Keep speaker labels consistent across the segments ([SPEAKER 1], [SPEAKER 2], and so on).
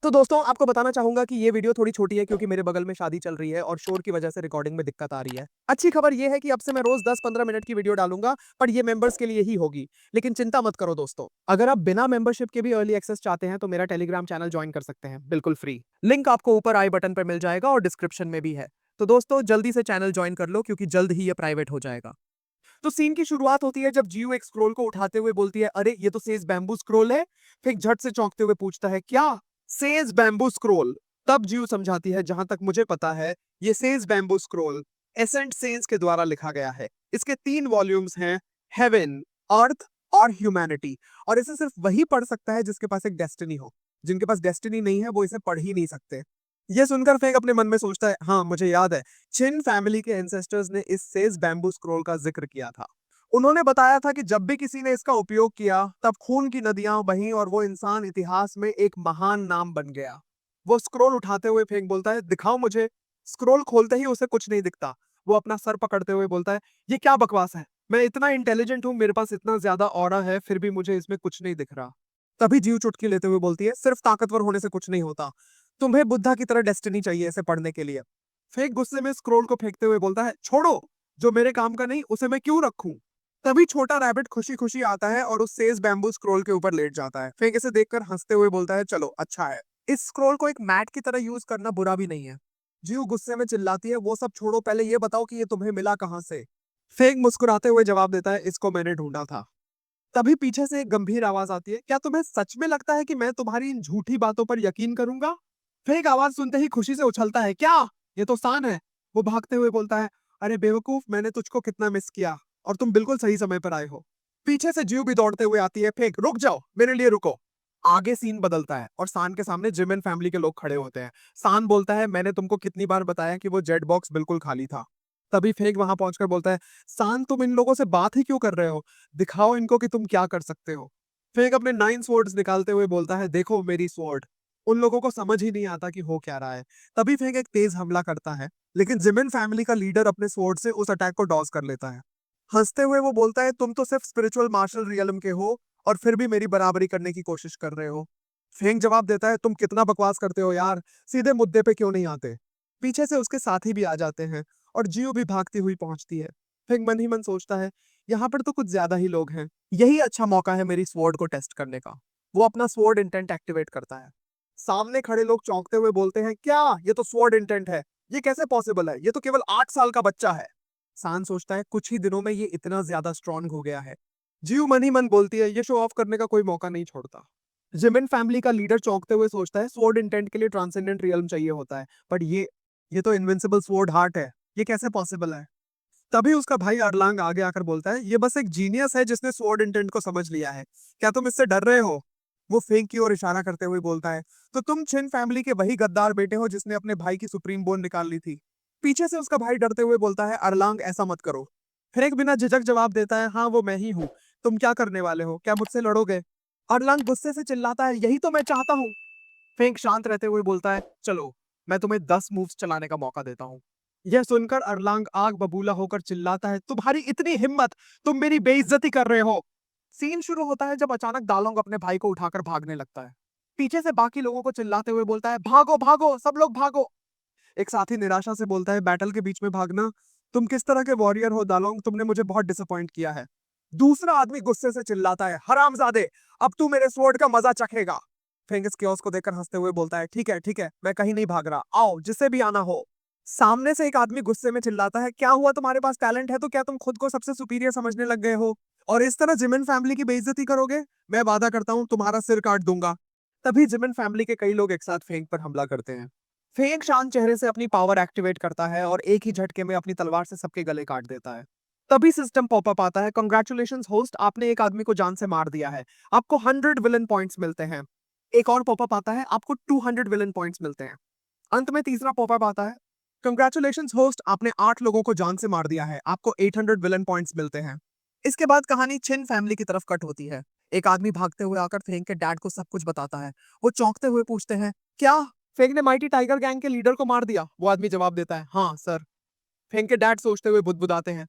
[SPEAKER 1] तो दोस्तों आपको बताना चाहूंगा कि ये वीडियो थोड़ी छोटी है क्योंकि मेरे बगल में शादी चल रही है और शोर की वजह से रिकॉर्डिंग में दिक्कत आ रही है। अच्छी खबर ये है कि अब से मैं रोज 10-15 मिनट की वीडियो डालूंगा, पर ये मेंबर्स के लिए ही होगी। लेकिन चिंता मत करो दोस्तों, अगर आप बिना मेंबरशिप के भी अर्ली एक्सेस चाहते हैं तो मेरा टेलीग्राम चैनल ज्वाइन कर सकते हैं, बिल्कुल फ्री। लिंक आपको ऊपर आई बटन पर मिल जाएगा और डिस्क्रिप्शन में भी है। तो दोस्तों जल्दी से चैनल ज्वाइन कर लो क्योंकि जल्द ही ये प्राइवेट हो जाएगा। तो सीन की शुरुआत होती है जब जियो एक स्क्रोल को उठाते हुए बोलती है, अरे ये तो सेज बैम्बू स्क्रोल है। फिर झट से चौंकते हुए पूछता है, क्या सेज बैम्बू स्क्रोल? तब जियो समझाती है, जहां तक मुझे पता है ये sage bamboo scroll ascent sense के द्वारा लिखा गया है। इसके 3 वॉल्यूम्स हैं, हेवन, अर्थ और ह्यूमैनिटी। और इसे सिर्फ वही पढ़ सकता है जिसके पास एक डेस्टिनी हो। जिनके पास डेस्टिनी नहीं है वो इसे पढ़ ही नहीं सकते। ये सुनकर फेंक अपने मन में सोचता है, हाँ मुझे याद है, चिन फैमिली के एंसेस्टर्स ने इस सेज बैम्बू स्क्रोल का जिक्र किया था। उन्होंने बताया था कि जब भी किसी ने इसका उपयोग किया तब खून की नदियां बहीं और वो इंसान इतिहास में एक महान नाम बन गया। वो स्क्रोल उठाते हुए फेंक बोलता है, दिखाओ मुझे। स्क्रोल खोलते ही उसे कुछ नहीं दिखता। वो अपना सर पकड़ते हुए बोलता है, ये क्या बकवास है? मैं इतना इंटेलिजेंट हूं, मेरे पास इतना ज्यादा ऑरा है, फिर भी मुझे इसमें कुछ नहीं दिख रहा। तभी जीव चुटकी लेते हुए बोलती है, सिर्फ ताकतवर होने से कुछ नहीं होता। तुम्हें बुद्धा की तरह डेस्टिनी चाहिए इसे पढ़ने के लिए। फेक गुस्से में स्क्रोल को फेंकते हुए बोलता है, छोड़ो, जो मेरे काम का नहीं उसे मैं क्यों रखूं? तभी छोटा रैबिट खुशी खुशी आता है और उस सेज बैम्बू स्क्रोल के ऊपर लेट जाता है। फेक इसे देखकर हंसते हुए बोलता है, चलो अच्छा है। इस स्क्रोल को एक मैट की तरह यूज करना बुरा भी नहीं है। जीव गुस्से में चिल्लाती है, वो सब छोड़ो, पहले ये बताओ कि ये तुम्हें मिला कहां से? फेक मुस्कुराते हुए जवाब देता है, इसको मैंने ढूंढा था। तभी पीछे से एक गंभीर आवाज आती है, क्या तुम्हें सच में लगता है कि मैं तुम्हारी इन झूठी बातों पर यकीन करूंगा? फेक आवाज सुनते ही खुशी से उछलता है, क्या ये तो सान है? वो भागते हुए बोलता है, अरे बेवकूफ, मैंने तुझको कितना मिस किया और तुम बिल्कुल सही समय पर आए हो। पीछे से जीव भी दौड़ते हुए आती है, फेक रुक जाओ, मेरे लिए रुको। आगे सीन बदलता है और सान के सामने जिम एंड फैमिली के लोग खड़े होते हैं। सान बोलता है, मैंने तुमको कितनी बार बताया कि वो जेट बॉक्स बिल्कुल खाली था। तभी फेक वहां पहुंचकर बोलता है, सान तुम इन लोगों से बात ही क्यों कर रहे हो? दिखाओ इनको कि तुम क्या कर सकते हो। फेक अपने 9 स्वॉर्ड्स निकालते हुए बोलता है, देखो मेरी स्वॉर्ड। उन लोगों को समझ ही नहीं आता कि हो क्या रहा है। तभी फेक एक तेज हमला करता है, लेकिन जिमिन फैमिली का लीडर अपने स्वॉर्ड से उस अटैक को डॉज कर लेता है। हंसते हुए वो बोलता है, तुम तो सिर्फ स्पिरिचुअल मार्शल रियलम के हो और फिर भी मेरी बराबरी करने की कोशिश कर रहे हो। फेंक जवाब देता है, तुम कितना बकवास करते हो यार, सीधे मुद्दे पे क्यों नहीं आते? पीछे से उसके साथी भी आ जाते हैं और जियो भी भागती हुई पहुंचती है। फेंक मन ही मन सोचता है, यहाँ पर तो कुछ ज्यादा ही लोग हैं। यही अच्छा मौका है मेरी स्वॉर्ड को टेस्ट करने का। वो अपना स्वॉर्ड इंटेंट एक्टिवेट करता है। सामने खड़े लोग चौंकते हुए बोलते हैं, क्या ये तो स्वॉर्ड इंटेंट है? ये कैसे पॉसिबल है? ये तो केवल 8 साल का बच्चा है। सान सोचता है, कुछ ही दिनों में ये इतना ज्यादा स्ट्रांग हो गया है। जीव मन ही मन बोलती है, ये शो ऑफ करने का कोई मौका नहीं छोड़ता। जिमिन फैमिली का लीडर चौंकते हुए सोचता है, स्वॉर्ड इंटेंट के लिए ट्रांसेंडेंट रियल्म चाहिए होता है, बट ये तो इनविंसिबल स्वॉर्ड हार्ट है। ये कैसे पॉसिबल है? तभी उसका भाई अरलांग आगे आकर बोलता है, ये बस एक जीनियस है जिसने स्वॉर्ड इंटेंट को समझ लिया है। क्या तुम इससे डर रहे हो? वो फेंक की ओर इशारा करते हुए बोलता है, तो तुम छिन फैमिली के वही गद्दार बेटे हो जिसने अपने भाई की सुप्रीम बोन निकाल ली थी। पीछे से उसका भाई डरते हुए बोलता है, अरलांग ऐसा मत करो। फिर एक बिना झिझक जवाब देता है, हाँ वो मैं ही हूँ। तुम क्या करने वाले हो? क्या मुझसे लड़ोगे? अरलांग गुस्से से चिल्लाता है, यही तो मैं चाहता हूँ। फेंक शांत रहते हुए बोलता है, चलो मैं तुम्हें 10 मूव्स चलाने का मौका देता हूँ। यह सुनकर अरलांग आग बबूला होकर चिल्लाता है, तुम्हारी इतनी हिम्मत, तुम मेरी बेइज्जती कर रहे हो। सीन शुरू होता है जब अचानक दालोंग अपने भाई को उठाकर भागने लगता है। पीछे से बाकी लोगों को चिल्लाते हुए बोलता है, भागो भागो सब लोग भागो। एक साथी निराशा से बोलता है, बैटल के बीच में भागना? तुम किस तरह के वॉरियर हो दालोंग, तुमने मुझे बहुत डिसअपॉइंट किया है। दूसरा आदमी गुस्से से चिल्लाता है, हरामजादे, अब तू मेरे स्वॉर्ड का मजा चखेगा। फेंगिस कियोस को देखकर हंसते हुए बोलता है, ठीक है, मैं कहीं नहीं भाग रहा, आओ जिसे भी आना हो। सामने से एक आदमी गुस्से में चिल्लाता है, क्या हुआ, तुम्हारे पास टैलेंट है तो क्या तुम खुद को सबसे सुपीरियर समझने लग गए हो और इस तरह जिमिन फैमिली की बेइज्जती करोगे? मैं वादा करता हूं तुम्हारा सिर काट दूंगा। तभी जिमिन फैमिली के कई लोग एक साथ फेंग पर हमला करते हैं। फेंग शांत चेहरे से अपनी पावर एक्टिवेट करता है और एक ही झटके में अपनी तलवार से सबके गले काट देता है। तभी सिस्टम पॉपअप आता है, कंग्रेचुलेशंस होस्ट, आपने एक आदमी को जान से मार दिया है। आपको 100 विलन पॉइंट्स मिलते हैं। एक और पॉपअप आता है, आपको 200 विलन पॉइंट्स मिलते हैं। अंत में तीसरा पॉपअप आता है, कंग्रेचुलेशंस होस्ट, आपने 8 लोगों को जान से मार दिया है। आपको 800 विलन पॉइंट्स मिलते हैं। इसके बाद कहानी छिन फैमिली की तरफ कट होती है। एक आदमी भागते हुए आकर फेंग के डैड को सब कुछ बताता है। वो चौंकते हुए पूछते हैं, क्या फेंग ने माइटी टाइगर गैंग के लीडर को मार दिया? वो आदमी जवाब देता है, हाँ सर। फेंग के डैड सोचते हुए बुदबुदाते हैं,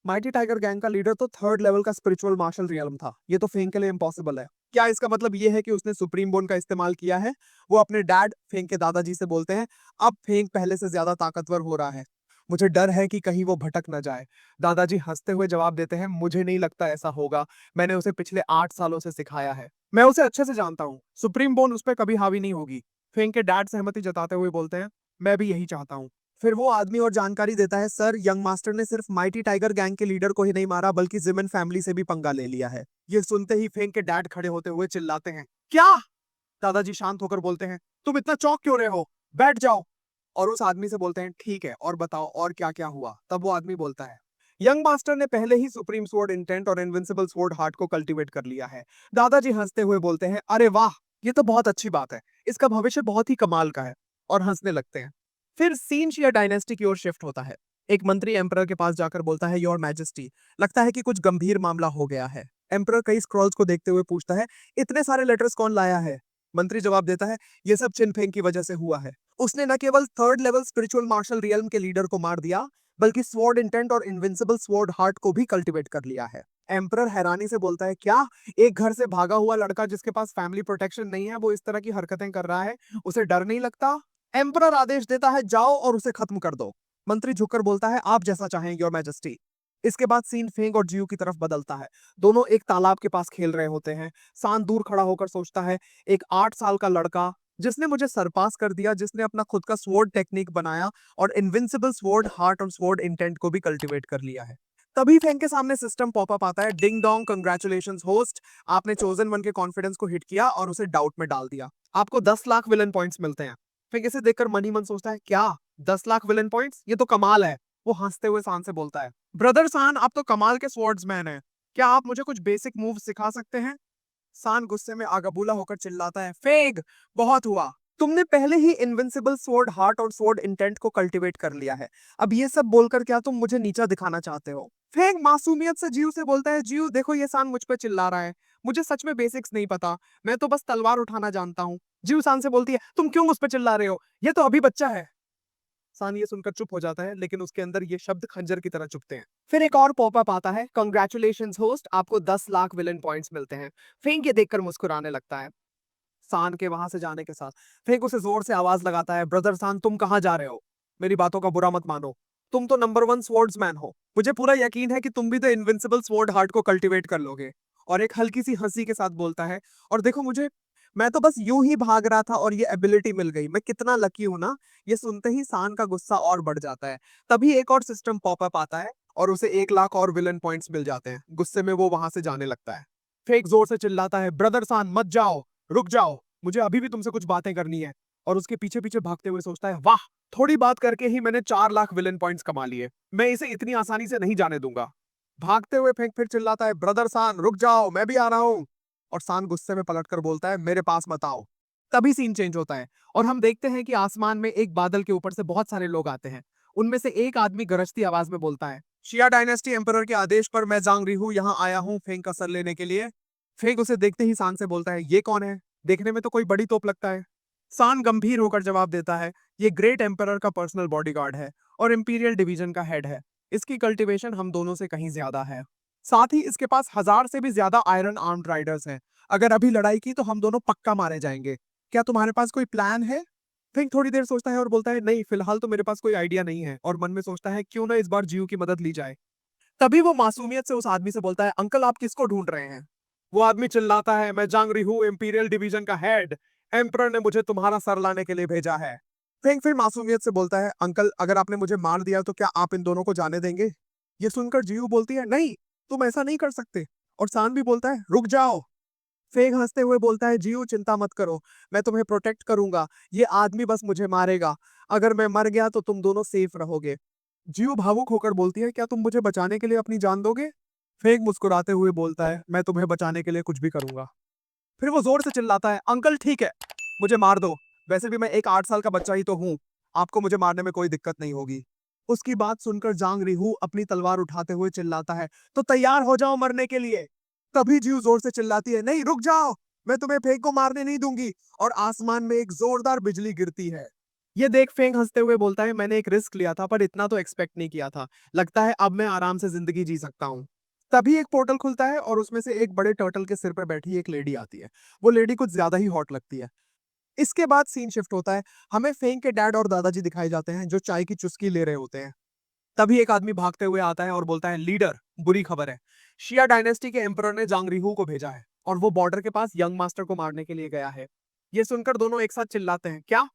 [SPEAKER 1] माइटी टाइगर गैंग का लीडर तो थर्ड लेवल का स्पिरिचुअल मार्शल रियल्म था। ये तो फेंग के लिए इम्पॉसिबल है। क्या इसका मतलब ये है कि उसने सुप्रीम बोन का इस्तेमाल किया है? वो अपने डैड फेंग के दादाजी से बोलते हैं, अब फेंग पहले से ज्यादा ताकतवर हो रहा है। मुझे डर है कि कहीं वो भटक ना जाए। दादाजी हंसते हुए जवाब देते हैं, मुझे नहीं लगता ऐसा होगा। मैंने उसे पिछले 8 सालों से सिखाया है। मैं उसे अच्छे से जानता हूँ। सुप्रीम बोन उस पर कभी हावी नहीं होगी। फेंग के डैड सहमति जताते हुए बोलते हैं, मैं भी यही चाहता हूँ। फिर वो आदमी और जानकारी देता है, सर यंग मास्टर ने सिर्फ माइटी टाइगर गैंग के लीडर को ही नहीं मारा बल्कि जिमन फैमिली से भी पंगा ले लिया है। ये सुनते ही फेंग के डैड खड़े होते हुए चिल्लाते हैं, क्या? दादाजी शांत होकर बोलते हैं, तुम इतना चौंक क्यों रहे हो? बैठ जाओ। और उस आदमी से बोलते हैं, ठीक है, और बताओ और क्या क्या हुआ? तब वो आदमी बोलता है, यंग मास्टर ने पहले ही सुप्रीम स्वॉर्ड इंटेंट और इनविंसिबल स्वॉर्ड हार्ट को कल्टीवेट कर लिया है। दादाजी हंसते हुए बोलते हैं, अरे वाह, ये तो बहुत अच्छी बात है। इसका भविष्य बहुत ही कमाल का है। और हंसने लगते हैं। फिर सीन शिया डायनेस्टी की ओर शिफ्ट होता है। एक मंत्री एम्परर के पास जाकर बोलता है, योर मैजेस्टी, लगता है कि कुछ गंभीर मामला हो गया है। एम्परर कई स्क्रॉल्स को देखते हुए पूछता है, इतने सारे लेटर्स कौन लाया है? मंत्री जवाब देता है, ये सब चिनफेंग की वजह से हुआ है। उसने न केवल third level spiritual martial realm के लीडर को मार दिया, बल्कि स्वॉर्ड इंटेंट और इनविंसिबल स्वॉर्ड हार्ट को भी कल्टीवेट कर लिया है। एम्परर हैरानी से बोलता है, क्या एक घर से भागा हुआ लड़का जिसके पास फैमिली प्रोटेक्शन नहीं है वो इस तरह की हरकतें कर रहा है? उसे डर नहीं लगता? एम्परर आदेश देता है, जाओ और उसे खत्म कर दो। मंत्री झुककर बोलता है, आप जैसा चाहें योर मैजेस्टी। इसके बाद सीन फेंग और जियो की तरफ बदलता है। दोनों एक तालाब के पास खेल रहे होते हैं। सान दूर खड़ा होकर सोचता है, एक 8 साल का लड़का जिसने मुझे सरपास कर दिया, जिसने अपना खुद का स्वॉर्ड टेक्निक बनाया और इनविंसिबल स्वॉर्ड हार्ट और स्वॉर्ड इंटेंट को भी कल्टीवेट कर लिया है। तभी फेंग के सामने सिस्टम पॉपअप आता है, डिंग डोंग, कंग्रेचुलेशंस होस्ट, आपने चोजन वन के कॉन्फिडेंस को हिट किया और उसे डाउट में डाल दिया। आपको 10 लाख विलन पॉइंट्स मिलते हैं। फेंग इसे देखकर मन ही मन सोचता है, क्या 10 लाख विलन पॉइंट्स? ये तो कमाल है। वो हंसते हुए सान से बोलता है, ब्रदर सान, आप तो कमाल के स्वॉर्ड्समैन हैं। क्या आप मुझे कुछ बेसिक मूव सिखा सकते हैं? सान गुस्से में आगबूला होकर चिल्लाता है, फेग, बहुत हुआ। तुमने पहले ही इनविंसिबल स्वॉर्ड हार्ट और स्वॉर्ड इंटेंट को कल्टीवेट कर लिया है। अब ये सब बोलकर क्या तुम मुझे नीचा दिखाना चाहते हो? फेग मासूमियत से जीव से बोलता है, जीव देखो ये सान मुझ पे चिल्ला रहा है। मुझे सच में बेसिक्स नहीं पता। मैं तो बस तलवार उठाना जानता हूँ। जीव सान से बोलती है, तुम क्यों मुझ पे चिल्ला रहे हो? ये तो अभी बच्चा है। सान ये सुनकर चुप हो जाता है, लेकिन उसके अंदर ये शब्द खंजर की तरह चुभते हैं। फिर एक और पॉपअप आता है, कंग्रेचुलेशंस होस्ट, आपको 10 लाख विलन पॉइंट्स मिलते हैं। फेंग ये देखकर मुस्कुराने लगता है। सान के वहां से जाने के साथ फेंग उसे जोर से आवाज लगाता है, ब्रदर सान, तुम कहां जा रहे हो? मेरी बातों का बुरा मत मानो। तुम तो नंबर वन स्वॉर्ड्समैन हो। मुझे पूरा यकीन है कि तुम भी तो इनविंसिबल स्वॉर्ड हार्ट को कल्टीवेट कर लोगे। और एक हल्की सी हंसी के साथ बोलता है, और देखो मुझे, मैं तो बस यूं ही भाग रहा था और ये एबिलिटी मिल गई। मैं कितना लकी हूं ना। ये सुनते ही सान का गुस्सा और बढ़ जाता है। तभी एक और सिस्टम पॉपअप आता है और उसे 1 लाख और विलन पॉइंट्स मिल जाते हैं। गुस्से में वो वहां से जाने लगता है। फेक जोर से चिल्लाता है, ब्रदर सान मत जाओ, रुक जाओ, मुझे अभी भी तुमसे कुछ बातें करनी है। और उसके पीछे पीछे भागते हुए सोचता है, वाह, थोड़ी बात करके ही मैंने 4 लाख विलन पॉइंट्स कमा लिए। मैं इसे इतनी आसानी से नहीं जाने दूंगा। भागते हुए फेंक फिर चिल्लाता है, ब्रदर सान रुक जाओ, मैं भी आ रहा हूं। और सान गुस्से में पलटकर बोलता है, मेरे पास मत आओ। तभी सीन चेंज होता है और हम देखते हैं कि आसमान में एक बादल के ऊपर से बहुत सारे लोग आते हैं। उनमें से एक आदमी गरजती आवाज में बोलता है, शिया डायनेस्टी एम्परर के आदेश पर मैं जांग रिहू यहाँ आया हूँ फेंग का सर लेने के लिए। फेंग उसे देखते ही सान से बोलता है, ये कौन है? देखने में तो कोई बड़ी तोप लगता है। सान गंभीर होकर जवाब देता है, ये ग्रेट एम्परर का पर्सनल बॉडीगार्ड है और इंपीरियल डिवीजन का हेड है। इसकी कल्टीवेशन हम दोनों से कहीं ज्यादा है। साथ ही इसके पास 1000 से भी ज्यादा आयरन आर्म्ड राइडर्स हैं। अगर अभी लड़ाई की तो हम दोनों पक्का मारे जाएंगे। क्या तुम्हारे पास कोई प्लान है? फिंग थोड़ी देर सोचता है और बोलता है, नहीं, फिलहाल तो मेरे पास कोई आइडिया नहीं है। और मन में सोचता है, क्यों ना इस बार जियो की मदद ली जाए। तभी वो मासूमियत से उस आदमी से बोलता है, अंकल आप किसको ढूंढ रहे हैं? वो आदमी चिल्लाता है, मैं जांग रिहू इंपीरियल डिवीजन का हेड। एम्परर ने मुझे तुम्हारा सर लाने के लिए भेजा है। फेंग फिर मासूमियत से बोलता है, अंकल अगर आपने मुझे मार दिया तो क्या आप इन दोनों को जाने देंगे? ये सुनकर जियो बोलती है, नहीं, तुम ऐसा नहीं कर सकते। और सान भी बोलता है, रुक जाओ। फेंग हंसते हुए बोलता है, जियो चिंता मत करो, मैं तुम्हें प्रोटेक्ट करूंगा। ये आदमी बस मुझे मारेगा। अगर मैं मर गया तो तुम दोनों सेफ रहोगे। जियो भावुक होकर बोलती है, क्या तुम मुझे बचाने के लिए अपनी जान दोगे? फेंग मुस्कुराते हुए बोलता है, मैं तुम्हें बचाने के लिए कुछ भी करूंगा। फिर वो जोर से चिल्लाता है, अंकल ठीक है, मुझे मार दो। वैसे भी मैं एक 8 साल का बच्चा ही तो हूँ। आपको मुझे मारने में कोई दिक्कत नहीं होगी। उसकी बात सुनकर जांग रिहू अपनी तलवार उठाते हुए चिल्लाता है, तो तैयार हो जाओ मरने के लिए। तभी जीव जोर से चिल्लाती है, नहीं रुक जाओ, मैं तुम्हें फेंक को मारने नहीं दूंगी। और आसमान में एक जोरदार बिजली गिरती है। ये देख फेंग हंसते हुए बोलता है, मैंने एक रिस्क लिया था पर इतना तो एक्सपेक्ट नहीं किया था। लगता है अब मैं आराम से जिंदगी जी सकता हूँ। तभी एक पोर्टल खुलता है और उसमें से एक बड़े टर्टल के सिर पर बैठी एक लेडी आती है। वो लेडी कुछ ज्यादा ही हॉट लगती है। इसके बाद सीन शिफ्ट होता है। हमें फेंग के डैड और दादाजी दिखाए जाते हैं जो चाय की चुस्की ले रहे होते हैं। तभी एक आदमी भागते हुए आता है और बोलता है, लीडर बुरी खबर है। शिया डायनेस्टी के एम्परर ने जांग रीहू को भेजा है और वो बॉर्डर के पास यंग मास्टर को मारने के लिए गया है। ये सुनकर दोनों एक साथ चिल्लाते हैं, क्या?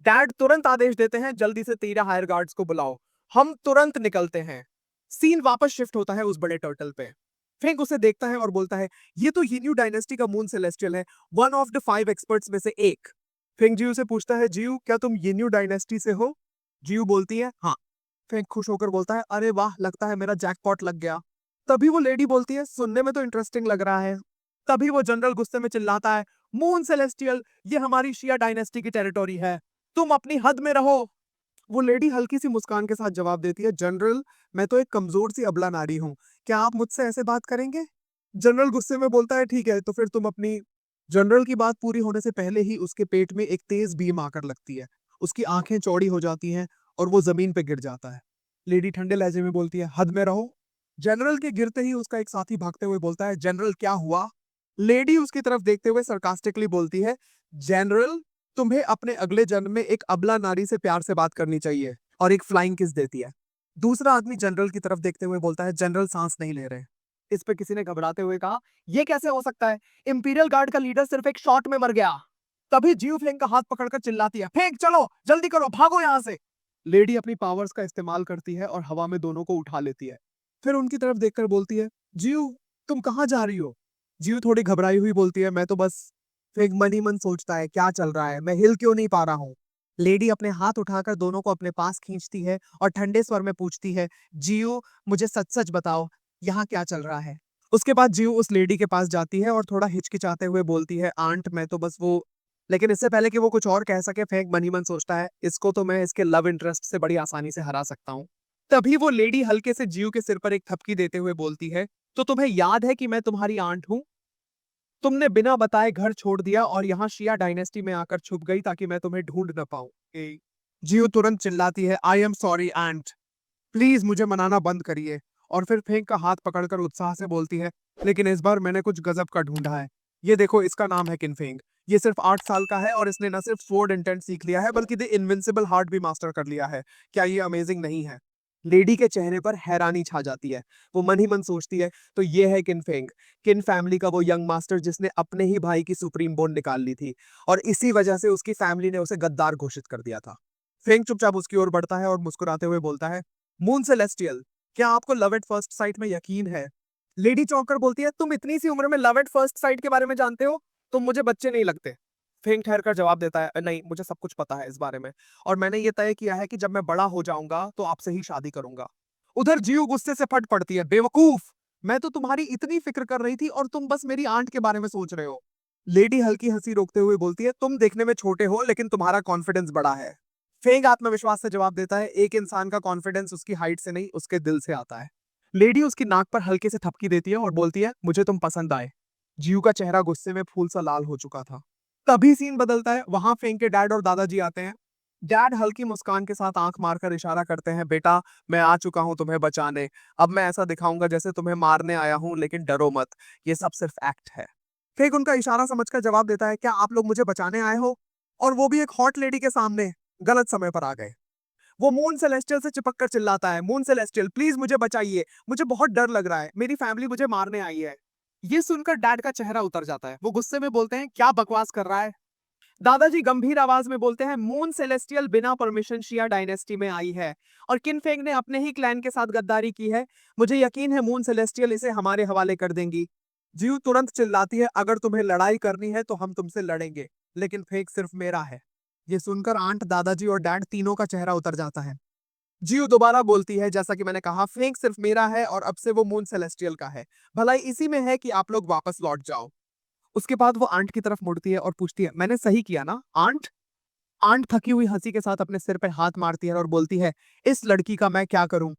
[SPEAKER 1] डैड तुरंत आदेश देते हैं, जल्दी से 13 हायर गार्ड्स को बुलाओ। हम तुरंत निकलते हैं। सीन वापस शिफ्ट होता है उस बड़े टर्टल पे। फ्रैंक उसे देखता है और बोलता है, ये तो यीन्यू डायनेस्टी का मून सेलेस्टियल है, वन ऑफ द 5 एक्सपर्ट्स में से एक। फ्रैंक जियो से पूछता है, जियो क्या तुम यीन्यू डायनेस्टी से हो? जियो बोलती है, हाँ। फ्रैंक खुश होकर बोलता है, अरे वाह, लगता है मेरा जैकपॉट लग गया। तभी वो लेडी बोलती है, सुनने में तो इंटरेस्टिंग लग रहा है। तभी वो जनरल गुस्से में चिल्लाता है, मून सेलेस्टियल, ये हमारी शिया डायनेस्टी की टेरिटोरी है, तुम अपनी हद में रहो। वो लेडी हल्की सी मुस्कान के साथ जवाब देती है, जनरल मैं तो एक कमजोर सी अबला नारी हूँ, क्या आप मुझसे ऐसे बात करेंगे? जनरल गुस्से में बोलता है, ठीक है तो फिर तुम अपनी। जनरल की बात पूरी होने से पहले ही उसके पेट में एक तेज बीम आकर लगती है। उसकी आंखें चौड़ी हो जाती हैं और वो जमीन पे गिर जाता है। लेडी ठंडे लहजे में बोलती है, हद में रहो। जनरल के गिरते ही उसका एक साथी भागते हुए बोलता है, जनरल क्या हुआ? लेडी उसकी तरफ देखते हुए सरकास्टिकली बोलती है, जनरल तुम्हें अपने अगले जन्म में एक अबला नारी से प्यार से बात करनी चाहिए, और एक फ्लाइंग किस देती है। दूसरा आदमी जनरल की तरफ देखते हुए बोलता है, जनरल सांस नहीं ले रहे। इस पे किसी ने घबराते हुए कहा, यह कैसे हो सकता है? इंपीरियल गार्ड का लीडर सिर्फ एक शॉट में मर गया। तभी जियो फेंग का हाथ पकड़कर चिल्लाती है, फेंक चलो जल्दी करो, भागो यहां से। लेडी अपनी पावर्स का इस्तेमाल करती है और हवा में दोनों को उठा लेती है। फिर उनकी तरफ देखकर बोलती है, जियो तुम कहां जा रही हो? जियो थोड़ी घबराई हुई बोलती है, मैं तो बस। फिर मन ही मन सोचता है, क्या चल रहा है, मैं हिल क्यों नहीं पा रहा हूँ। लेडी अपने हाथ उठाकर दोनों को अपने पास खींचती है और ठंडे स्वर में पूछती है, जियो मुझे सच सच बताओ, यहाँ क्या चल रहा है? उसके बाद जियो उस लेडी के पास जाती है और थोड़ा हिचकिचाते हुए बोलती है, आंट मैं तो बस वो। लेकिन इससे पहले कि वो कुछ और कह सके, फेंक मन ही मन सोचता है, इसको तो मैं इसके लव इंटरेस्ट से बड़ी आसानी से हरा सकता हूँ। तभी वो लेडी हल्के से जियो के सिर पर एक थपकी देते हुए बोलती है, तो तुम्हें याद है कि मैं तुम्हारी आंट हूँ? तुमने बिना बताए घर छोड़ दिया और यहाँ शिया डायनेस्टी में आकर छुप गई ताकि मैं तुम्हें ढूंढ न पाऊं। जियो तुरंत चिल्लाती है, I am sorry aunt, please मुझे मनाना बंद करिए। और फिर फेंक का हाथ पकड़कर उत्साह से बोलती है, लेकिन इस बार मैंने कुछ गजब का ढूंढा है। ये देखो, इसका नाम है किनफेंग। ये सिर्फ 8 साल का है और इसने न सिर्फ स्वॉर्ड इंटेंट सीख लिया है बल्कि द इनविंसिबल हार्ट भी मास्टर कर लिया है। क्या ये अमेजिंग नहीं है? लेडी के चेहरे पर हैरानी छा जाती है। वो मन ही मन सोचती है, तो ये है किनफेंग, किन फैमिली का वो यंग मास्टर जिसने अपने ही भाई की सुप्रीम बोन निकाल ली थी, और इसी वजह से उसकी फैमिली ने उसे गद्दार घोषित कर दिया था। फेंग चुपचाप उसकी ओर बढ़ता है और मुस्कुराते हुए बोलता है, मून सेलेस्टियल, क्या आपको लव एट फर्स्ट साइट में यकीन है? लेडी चौंक कर बोलती है, तुम इतनी सी उम्र में लव एट फर्स्ट साइट के बारे में जानते हो? तुम मुझे बच्चे नहीं लगते। फेंग ठहर कर जवाब देता है, नहीं मुझे सब कुछ पता है इस बारे में, और मैंने ये तय किया है कि जब मैं बड़ा हो जाऊंगा तो आपसे ही शादी करूंगा। उधर जियो गुस्से से फट पड़ती है, बेवकूफ, मैं तो तुम्हारी इतनी फिक्र कर रही थी और तुम बस मेरी आंट के बारे में सोच रहे हो। लेडी हल्की हंसी रोकते हुए बोलती है, तुम देखने में छोटे हो लेकिन तुम्हारा कॉन्फिडेंस बड़ा है। फेंग आत्मविश्वास से जवाब देता है, एक इंसान का कॉन्फिडेंस उसकी हाइट से नहीं उसके दिल से आता है। लेडी उसकी नाक पर हल्के से थपकी देती है और बोलती है, मुझे तुम पसंद आए। जियो का चेहरा गुस्से में फूल सा लाल हो चुका था। तभी सीन बदलता है, वहां फेंग के डैड और दादाजी आते हैं। डैड हल्की मुस्कान के साथ आंख मारकर इशारा करते हैं, बेटा मैं आ चुका हूं तुम्हें बचाने। अब मैं ऐसा दिखाऊंगा जैसे तुम्हें मारने आया हूं, लेकिन डरो मत, ये सब सिर्फ एक्ट है। फेंग उनका इशारा समझकर जवाब देता है, क्या आप लोग मुझे बचाने आए हो? और वो भी एक हॉट लेडी के सामने। गलत समय पर आ गए। वो मून सेलेस्टियल से चिपक कर चिल्लाता है, मून सेलेस्टियल प्लीज मुझे बचाइए, मुझे बहुत डर लग रहा है, मेरी फैमिली मुझे मारने आई है। ये सुनकर डैड का चेहरा उतर जाता है। वो गुस्से में बोलते हैं, क्या बकवास कर रहा है? दादाजी गंभीर आवाज में बोलते हैं, मून सेलेस्टियल बिना परमिशन शिया डायनेस्टी में आई है और किनफेंग ने अपने ही क्लैन के साथ गद्दारी की है। मुझे यकीन है मून सेलेस्टियल इसे हमारे हवाले कर देंगी। जियो तुरंत चिल्लाती है, अगर तुम्हें लड़ाई करनी है तो हम तुमसे लड़ेंगे, लेकिन फेक सिर्फ मेरा है। ये सुनकर आंट, दादाजी और डैड तीनों का चेहरा उतर जाता है। जियो दोबारा बोलती है, जैसा कि मैंने कहा, फेंक सिर्फ मेरा है और अब से वो मून सेलेस्टियल का है। भलाई इसी में है कि आप लोग वापस लौट जाओ। उसके बाद वो आंट की तरफ मुड़ती है और पूछती है, मैंने सही किया ना आंट? आंट थकी हुई हंसी के साथ अपने सिर पर हाथ मारती है और बोलती है, इस लड़की का मैं क्या करूं?